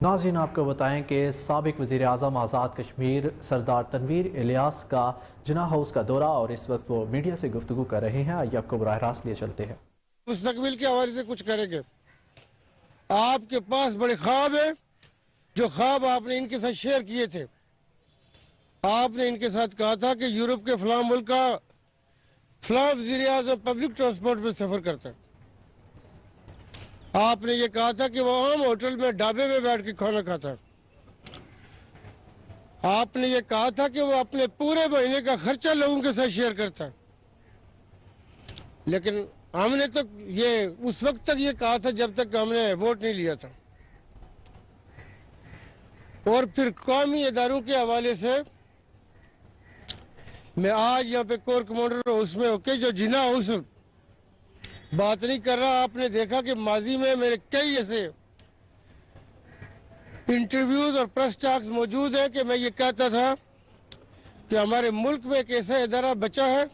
नाज़रीन, आपको बताएं कि साबिक वज़ीर आज़म आज़ाद कश्मीर सरदार तनवीर इलियास का जिना हाउस का दौरा और इस वक्त वो मीडिया से गुफ्तगू कर रहे हैं। आइए आपको बराह रास्त लिए चलते हैं। मुस्तकबिल के हवाले से कुछ करेंगे। आपके पास बड़े ख्वाब है, जो ख्वाब आपने इनके साथ शेयर किए थे। आपने इनके साथ कहा था कि यूरोप के फलां मुल्क का फलां वज़ीर आज़म पब्लिक ट्रांसपोर्ट में सफर करता है। आपने ये कहा था कि वो आम होटल में ढाबे में बैठ के खाना खाता है। आपने ये कहा था कि वो अपने पूरे महीने का खर्चा लोगों के साथ शेयर करता है। लेकिन हमने तो ये उस वक्त तक ये कहा था जब तक हमने वोट नहीं लिया था। और फिर कौमी इदारों के हवाले से मैं आज यहाँ पे कोर कमांडर उसमें होके जो जिना उस बात नहीं कर रहा। आपने देखा कि माजी में मेरे कई ऐसे इंटरव्यूज और प्रेस टॉक्स मौजूद हैं कि मैं ये कहता था कि हमारे मुल्क में एक ऐसा इदारा बचा है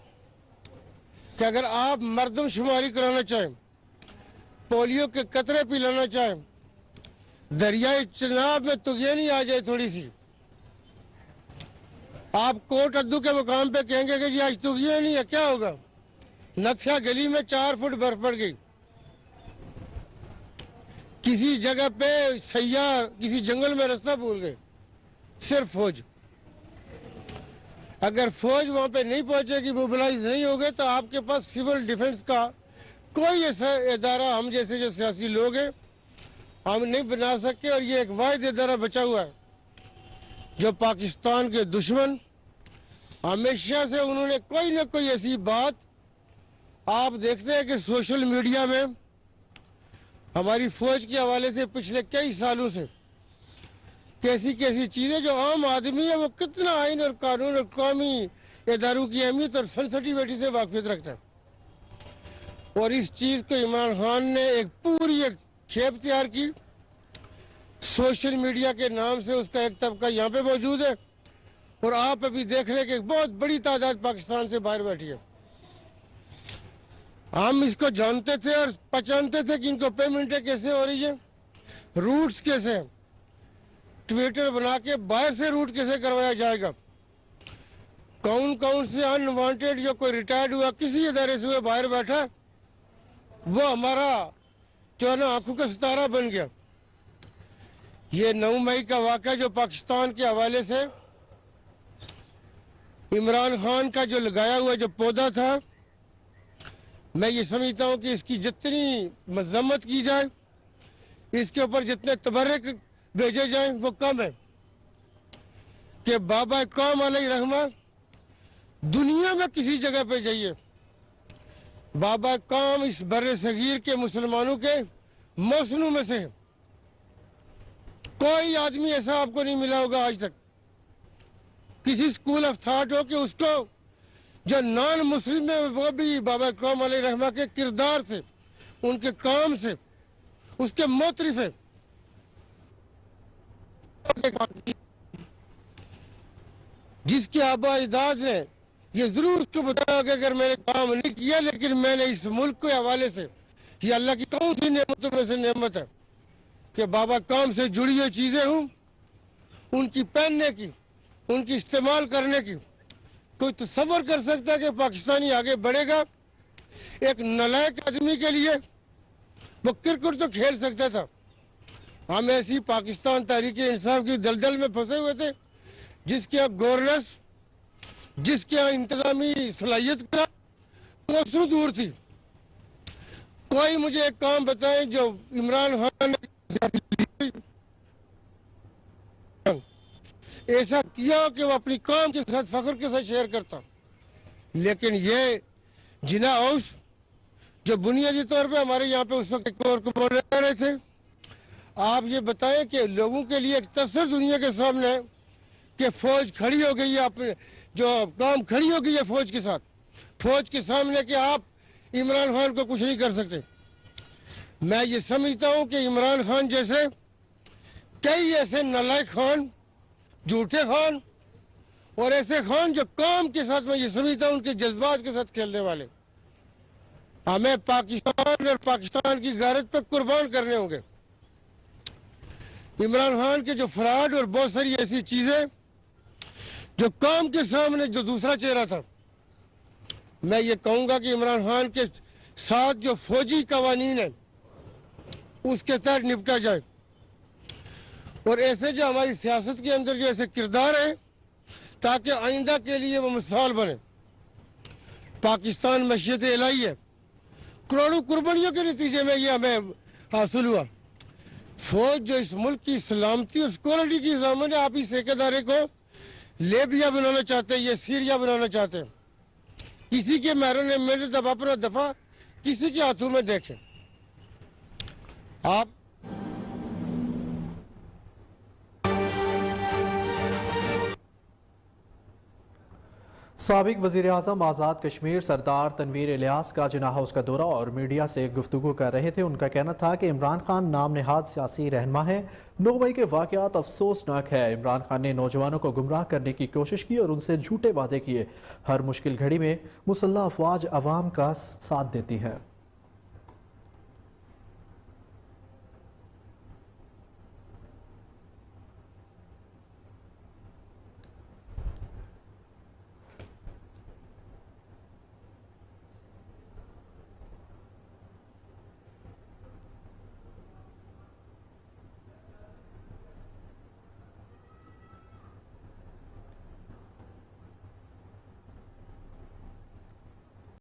कि अगर आप मरदमशुमारी कराना चाहें, पोलियो के कतरे पिलाना चाहें, दरियाई चनाब में तुगेनी आ जाए थोड़ी सी, आप कोट अद्दू के मुकाम पे कहेंगे कि जी आज तुगिया नहीं है, क्या होगा? नथिया गली में 4 फुट बर्फ पड़ गई। किसी जगह पे सैयार किसी जंगल में रास्ता भूल गए, सिर्फ फौज। अगर फौज वहां पे नहीं पहुंचेगी, मोबिलाइज नहीं होगे, तो आपके पास सिविल डिफेंस का कोई ऐसा इदारा हम जैसे जो सियासी लोग हैं हम नहीं बना सकते। और ये एक वाहिद इदारा बचा हुआ है जो पाकिस्तान के दुश्मन हमेशा से उन्होंने कोई ना कोई ऐसी बात, आप देखते हैं कि सोशल मीडिया में हमारी फौज के हवाले से पिछले कई सालों से कैसी कैसी चीजें, जो आम आदमी है वो कितना आइन और कानून और कौमी इदारों की अहमियत और सेंसिटिविटी से वाकिफ रखता है। और इस चीज को इमरान खान ने एक पूरी एक खेप तैयार की सोशल मीडिया के नाम से। उसका एक तबका यहाँ पे मौजूद है और आप अभी देख रहे हैं कि बहुत बड़ी तादाद पाकिस्तान से बाहर बैठी है। हम इसको जानते थे और पहचानते थे कि इनको पेमेंटें कैसे हो रही है, रूट्स कैसे हैं, ट्विटर बना के बाहर से रूट कैसे करवाया जाएगा, कौन कौन से अनवांटेड जो कोई रिटायर्ड हुआ किसी इदारे से हुए बाहर बैठा, वो हमारा जो है ना आंखों का सितारा बन गया। ये 9 मई का वाक़या जो पाकिस्तान के हवाले से इमरान खान का जो लगाया हुआ जो पौधा था, मैं ये समझता हूँ कि इसकी जितनी मजम्मत की जाए, इसके ऊपर जितने तबर्रक भेजे जाए वो कम है। कि बाबा कौम अलैहिर्रहमा दुनिया में किसी जगह पे जाइए, बाबा कौम इस बर्रे सगीर के मुसलमानों के मौसनों में से है। कोई आदमी ऐसा आपको नहीं मिला होगा आज तक किसी स्कूल ऑफ थॉट हो कि उसको जो नॉन मुस्लिम है वो भी बाबा कौम अलैहिर्रहमा के किरदार से, उनके काम से उसके मोतरिफ है। जिसके आबा अजदाद ने ये जरूर उसको बताया कि अगर मैंने काम नहीं किया, लेकिन मैंने इस मुल्क के हवाले से ये अल्लाह की कौन सी नेमतों में से नेमत है कि बाबा कौम से जुड़ी हुई चीजें हूं, उनकी पहनने की, उनकी इस्तेमाल करने की। कोई तसव्वुर कर सकता है कि पाकिस्तानी आगे बढ़ेगा? एक नालायक आदमी के लिए वो क्रिकेट तो खेल सकता था। हम ऐसी पाकिस्तान तहरीक इंसाफ की दलदल में फंसे हुए थे जिसके यहाँ गवर्नेंस, जिसके यहाँ इंतजामी सलाहियत का वो दूर थी। कोई मुझे एक काम बताए जो इमरान खान ने ऐसा किया कि वो अपनी कौम के साथ फख्र के साथ शेयर करता। लेकिन ये जिना हाउस जो बुनियादी तौर पे हमारे यहाँ पे उस वक्त कोर कमांडर रह रहे थे, आप ये बताएं कि लोगों के लिए एक तस्वीर दुनिया के सामने है कि फौज खड़ी हो गई है, अपने जो काम खड़ी हो गई है फौज के साथ, फौज के सामने कि आप इमरान खान को कुछ नहीं कर सकते। मैं ये समझता हूँ कि इमरान खान जैसे कई ऐसे नालायक खान, झूठे खान और ऐसे खान जो कौम के साथ, मैं ये समझता हूँ उनके जज्बात के साथ खेलने वाले, हमें पाकिस्तान और पाकिस्तान की गैरत पे कुर्बान करने होंगे। इमरान खान के जो फ्रॉड और बहुत सारी ऐसी चीजें जो काम के सामने जो दूसरा चेहरा था, मैं ये कहूंगा कि इमरान खान के साथ जो फौजी कवानीन है उसके तहत निपटा जाए, और ऐसे जो हमारी सियासत के अंदर जो ऐसे किरदार है ताकि आइंदा के लिए वो मिसाल बने। पाकिस्तान मशीयत इलाही है, करोड़ों कुर्बानियों के नतीजे में ये हमें हासिल हुआ। फौज जो इस मुल्क की सलामती और सिक्योरिटी की ज़ामन है, आप इस ठेकेदारे को लेबिया बनाना चाहते हैं, ये सीरिया बनाना चाहते हैं। किसी के मैंने मेरे दबा अपना दफा किसी के हाथों में देखें आप। साबिक वज़ीर आज़म आज़ाद कश्मीर सरदार तनवीर इलियास का जिन्ना हाउस का दौरा और मीडिया से गुफ्तगू कर रहे थे। उनका कहना था कि इमरान खान नाम नेहाद सियासी रहनुमा है। 9 मई के वाक़यात अफसोसनाक है। इमरान खान ने नौजवानों को गुमराह करने की कोशिश की और उनसे झूठे वादे किए। हर मुश्किल घड़ी में मुसल्लह अफवाज अवाम का साथ देती हैं।